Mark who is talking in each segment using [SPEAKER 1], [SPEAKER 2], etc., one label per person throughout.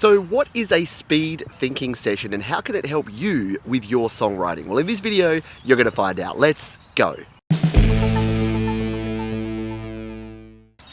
[SPEAKER 1] So what is a speed thinking session and how can it help you with your songwriting? Well, in this video, you're going to find out. Let's go.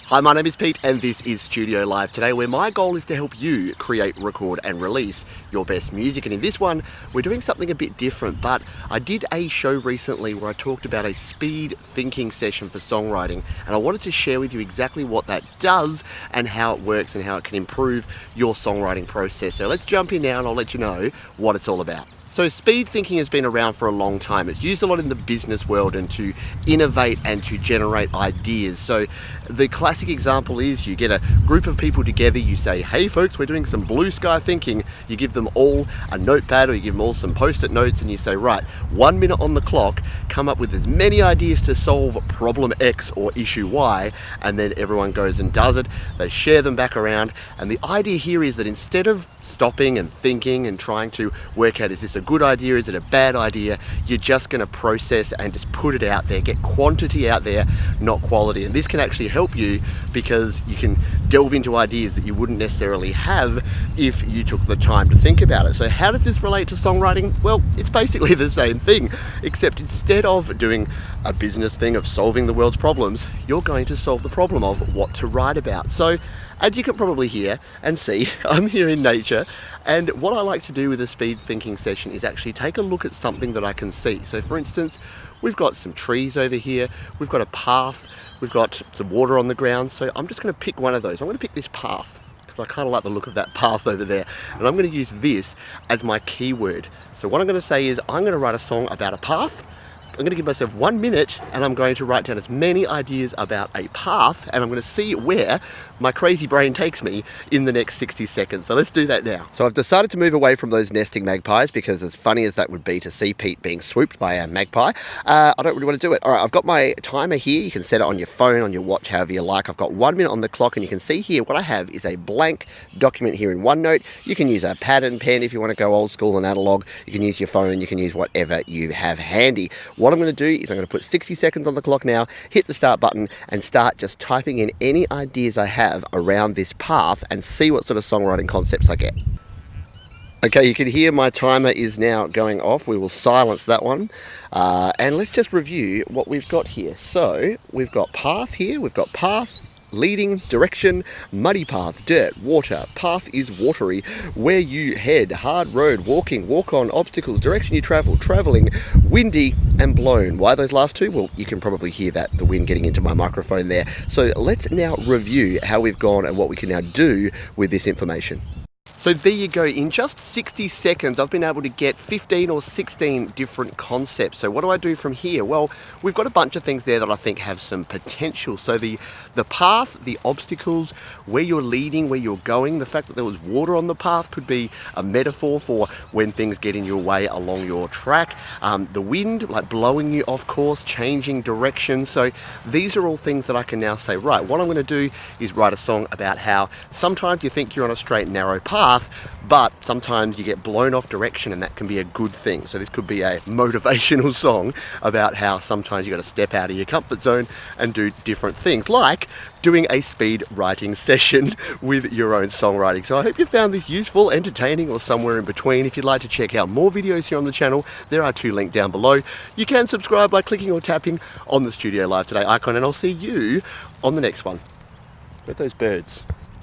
[SPEAKER 1] Hi, my name is Pete and this is Studio Live today, where my goal is to help you create, record and release your best music. And in this one, we're doing something a bit different, but I did a show recently where I talked about a speed thinking session for songwriting, and I wanted to share with you exactly what that does and how it works and how it can improve your songwriting process. So let's jump in now and I'll let you know what it's all about. So speed thinking has been around for a long time. It's used a lot in the business world and to innovate and to generate ideas. So the classic example is you get a group of people together, you say, hey folks, we're doing some blue sky thinking. You give them all a notepad or you give them all some post-it notes and you say, right, 1 minute on the clock, come up with as many ideas to solve problem X or issue Y, and then everyone goes and does it. They share them back around. And the idea here is that instead of stopping and thinking and trying to work out, is this a good idea, is it a bad idea, you're just going to process and just put it out there, get quantity out there, not quality. And this can actually help you because you can delve into ideas that you wouldn't necessarily have if you took the time to think about it. So how does this relate to songwriting? Well, it's basically the same thing, except instead of doing a business thing of solving the world's problems, you're going to solve the problem of what to write about. So as you can probably hear and see, I'm here in nature, and what I like to do with a speed thinking session is actually take a look at something that I can see. So for instance, we've got some trees over here, we've got a path, we've got some water on the ground, so I'm just going to pick one of those. I'm going to pick this path because I kind of like the look of that path over there, and I'm going to use this as my keyword. So what I'm going to say is I'm going to write a song about a path. I'm going to give myself 1 minute and I'm going to write down as many ideas about a path, and I'm going to see where my crazy brain takes me in the next 60 seconds. So let's do that now. So I've decided to move away from those nesting magpies because as funny as that would be to see Pete being swooped by a magpie, I don't really want to do it. All right, I've got my timer here. You can set it on your phone, on your watch, however you like. I've got 1 minute on the clock and you can see here what I have is a blank document here in OneNote. You can use a pad and pen if you want to go old school and analog. You can use your phone, you can use whatever you have handy. What I'm going to do is I'm going to put 60 seconds on the clock now, hit the start button and start just typing in any ideas I have around this path and see what sort of songwriting concepts I get. Okay, you can hear my timer is now going off. We will silence that one. And let's just review what we've got here. So we've got path here, we've got path, leading, direction, muddy path, dirt, water, path is watery, where you head, hard road, walking, walk on, obstacles, direction you travel, traveling, windy and blown. Why those last two? Well, you can probably hear that, the wind getting into my microphone there. So let's now review how we've gone and what we can now do with this information. So there you go, in just 60 seconds I've been able to get 15 or 16 different concepts. So what do I do from here? Well, we've got a bunch of things there that I think have some potential. So the path, the obstacles, where you're leading, where you're going, the fact that there was water on the path could be a metaphor for when things get in your way along your track. The wind, like blowing you off course, changing direction. So these are all things that I can now say, right, what I'm going to do is write a song about how sometimes you think you're on a straight and narrow path, but sometimes you get blown off direction and that can be a good thing. So this could be a motivational song about how sometimes you got to step out of your comfort zone and do different things, like doing a speed writing session with your own songwriting. So I hope you found this useful, entertaining, or somewhere in between. If you'd like to check out more videos here on the channel, there are 2 linked down below. You can subscribe by clicking or tapping on the Studio Live Today icon, and I'll see you on the next one. Where's those birds?